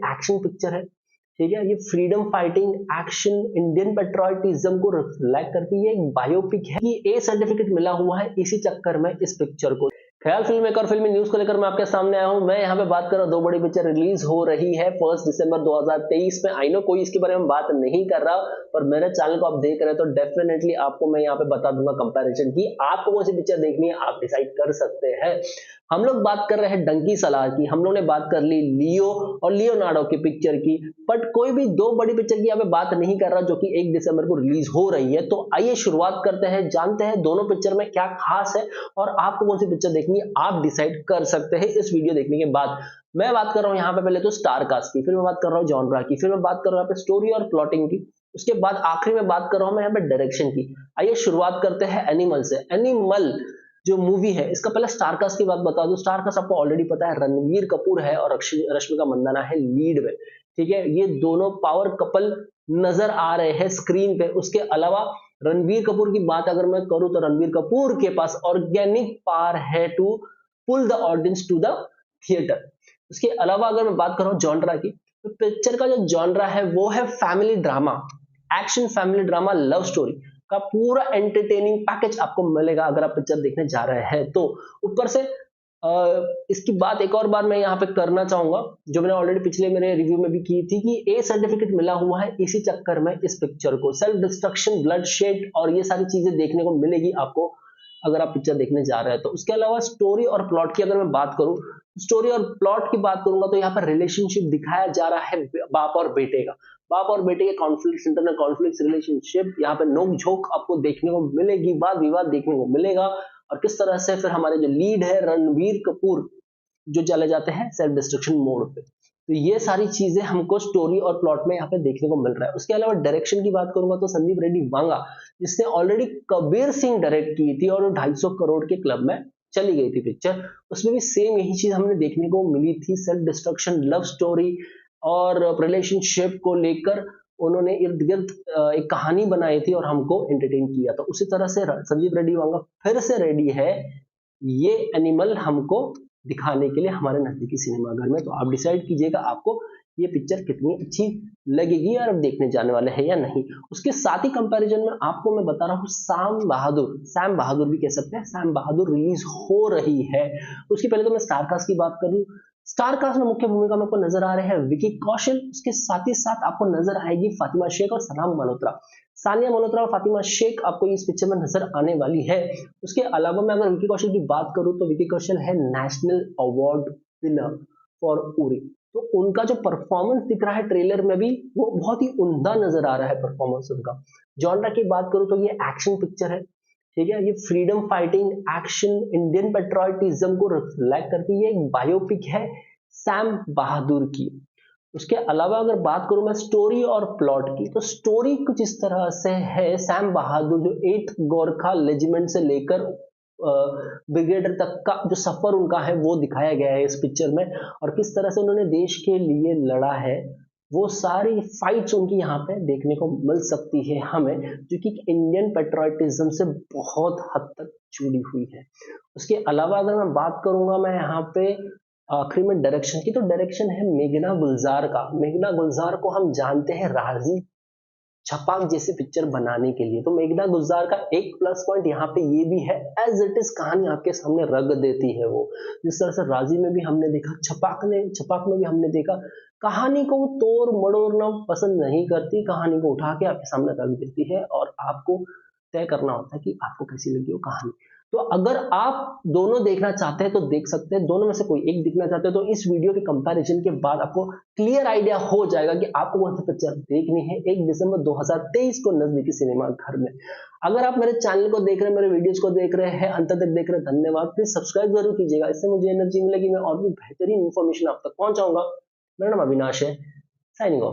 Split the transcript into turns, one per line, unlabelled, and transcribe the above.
Action picture है, ठीक है। ये freedom fighting action Indian patriotism को रिफ्लेक्ट करती है, एक बायोपिक है। ये ए सर्टिफिकेट मिला हुआ है इसी चक्कर में इस पिक्चर को। ख्याल फिल्म एक और फिल्मी न्यूज को लेकर मैं आपके सामने आया हूं। मैं यहाँ पे बात कर रहा हूँ, दो बड़ी पिक्चर रिलीज हो रही है 1 दिसंबर 2023 में। आई नो कोई इसके बारे में बात नहीं कर रहा, पर मेरे चैनल को आप देख रहे हैं तो डेफिनेटली आपको मैं यहाँ पे बता दूंगा कंपैरिजन की। आपको कौन सी पिक्चर देखनी है आप डिसाइड कर सकते हैं। हम लोग बात कर रहे हैं डंकी सलार की, हम लोग ने बात कर ली लियो और लियोनार्डो की पिक्चर की, बट कोई भी दो बड़ी पिक्चर की यहाँ पे बात नहीं कर रहा जो कि 1 दिसंबर को रिलीज हो रही है। तो आइए शुरुआत करते हैं, जानते हैं दोनों पिक्चर में क्या खास है और आपको कौन सी पिक्चर देखनी है आप डिसाइड कर सकते हैं इस वीडियो देखने के बाद। मैं बात कर रहा हूँ यहाँ पे पहले तो स्टार कास्ट की, फिर मैं बात कर रहा हूँ जॉनरा की, फिर मैं बात कर रहा हूँ यहाँ पे स्टोरी और प्लॉटिंग की, उसके बाद आखिरी में बात कर रहा हूँ मैं यहाँ पे डायरेक्शन की। आइए शुरुआत करते हैं एनिमल से। एनिमल जो मूवी है, इसका पहले स्टार कास्ट की बात बता दूं। स्टार कास्ट आपको ऑलरेडी पता है, रणवीर कपूर है और रश्मिका मंदाना है लीड में, ठीक है। ये दोनों पावर कपल नजर आ रहे हैं स्क्रीन पे। उसके अलावा रणवीर कपूर की बात अगर मैं करूं तो रणवीर कपूर के पास ऑर्गेनिक पावर है to pull the audience to the theatre. उसके अलावा अगर मैं बात कर रहा हूं जॉनरा की, तो पिक्चर का जो जॉनरा है वो है family drama, action family drama love story का पूरा एंटरटेनिंग पैकेज आपको मिलेगा अगर आप पिक्चर देखने जा रहे हैं तो। ऊपर से इसकी बात एक और बार मैं यहाँ पे करना चाहूंगा, जो मैंने ऑलरेडी पिछले मेरे रिव्यू में भी की थी, कि ए सर्टिफिकेट मिला हुआ है इसी चक्कर में इस पिक्चर को। सेल्फ डिस्ट्रक्शन, ब्लड शेड और ये सारी चीजें देखने को मिलेगी आपको अगर आप पिक्चर देखने जा रहे हैं तो। उसके अलावा स्टोरी और प्लॉट की अगर मैं बात करूं, स्टोरी और प्लॉट की बात करूंगा तो यहाँ पर रिलेशनशिप दिखाया जा रहा है बाप और बेटे का। बाप और बेटे के कॉन्फ्लिक्ट, इंटरनल कॉन्फ्लिक्ट, रिलेशनशिप, यहाँ पे नोक झोंक आपको देखने को मिलेगी, वाद विवाद देखने को मिलेगा। और किस तरह से फिर हमारे जो लीड है रणवीर कपूर जो चले जाते हैं सेल्फ डिस्ट्रक्शन मोड पे। तो ये सारी चीजें हमको स्टोरी और प्लॉट में यहाँ पे देखने को मिल रहा है। उसके अलावा डायरेक्शन की बात करूंगा तो संदीप रेड्डी वांगा, जिसने ऑलरेडी कबीर सिंह डायरेक्ट की थी और 250 करोड़ के क्लब में चली गई थी पिक्चर, उसमें भी सेम यही चीज हमने देखने को मिली थी। सेल्फ डिस्ट्रक्शन, लव स्टोरी और रिलेशनशिप को लेकर उन्होंने इर्द गिर्द एक कहानी बनाई थी और हमको एंटरटेन किया। तो उसी तरह से संदीप रेड्डी वांगा फिर से रेडी है ये एनिमल हमको दिखाने के लिए हमारे नजदीकी सिनेमाघर में। तो आप डिसाइड कीजिएगा आपको ये पिक्चर कितनी अच्छी लगेगी और आप देखने जाने वाले हैं या नहीं। उसके साथ ही कंपैरिजन में आपको मैं बता रहा हूँ सैम बहादुर भी कह सकते हैं, सैम बहादुर रिलीज हो रही है। उसकी पहले तो मैं स्टार कास्ट की बात करूं, स्टार कास्ट में मुख्य भूमिका में आपको नजर आ रहे हैं विकी कौशल, उसके साथ ही साथ आपको नजर आएगी फातिमा शेख और सलाम मल्होत्रा। सानिया मल्होत्रा और फातिमा शेख आपको इस पिक्चर में नजर आने वाली है। उसके अलावा मैं अगर विकी कौशल की बात करूं तो विकी कौशल है national award winner for Uri. तो उनका जो परफॉर्मेंस दिख रहा है ट्रेलर में भी वो बहुत ही उम्दा नजर आ रहा है परफॉर्मेंस उनका। जॉनरा की बात करूं तो ये एक्शन पिक्चर है, ठीक है। ये freedom fighting action Indian patriotism को रिफ्लेक्ट करती है, एक बायोपिक है सैम बहादुर की। उसके अलावा अगर बात करूं मैं स्टोरी और प्लॉट की, तो स्टोरी कुछ इस तरह से है। सैम बहादुर जो 8th गोरखा रेजिमेंट से लेकर ब्रिगेडियर तक का जो सफर उनका है वो दिखाया गया है इस पिक्चर में, और किस तरह से उन्होंने देश के लिए लड़ा है वो सारी फाइट्स उनकी यहाँ पे देखने को मिल सकती है हमें, जो कि इंडियन पेट्रियोटिज्म से बहुत हद तक जुड़ी हुई है। उसके अलावा अगर मैं बात करूंगा मैं यहाँ पे आखिरी में डायरेक्शन की, तो डायरेक्शन है मेघना गुलजार का। मेघना गुलजार को हम जानते हैं राजी छपाक जैसी पिक्चर बनाने के लिए। तो मेघना गुलजार का एक प्लस पॉइंट यहाँ पे ये भी है, एज इट इज कहानी आपके सामने रख देती है वो। जिस तरह से राजी में भी हमने देखा, छपाक में भी हमने देखा, कहानी को वो तोड़ मड़ोड़ना पसंद नहीं करती, कहानी को उठा के आपके सामने रख देती है और आपको तय करना होता है कि आपको कैसी लगी वो कहानी। तो अगर आप दोनों देखना चाहते हैं तो देख सकते हैं, दोनों में से कोई एक देखना चाहते हैं तो इस वीडियो के कंपैरिजन के बाद आपको क्लियर आइडिया हो जाएगा कि आपको कौन सी पिक्चर देखनी है 1 दिसंबर 2023 को नजदीकी सिनेमा घर में। अगर आप मेरे चैनल को देख रहे हैं, मेरे वीडियोस को देख रहे हैं, अंत तक देख रहे हैं, धन्यवाद। प्लीज सब्सक्राइब जरूर कीजिएगा, इससे मुझे एनर्जी मिलेगी, मैं और भी बेहतरीन इंफॉर्मेशन आप तक पहुंचाऊंगा। मेरा नाम अविनाश है, साइनिंग ऑफ।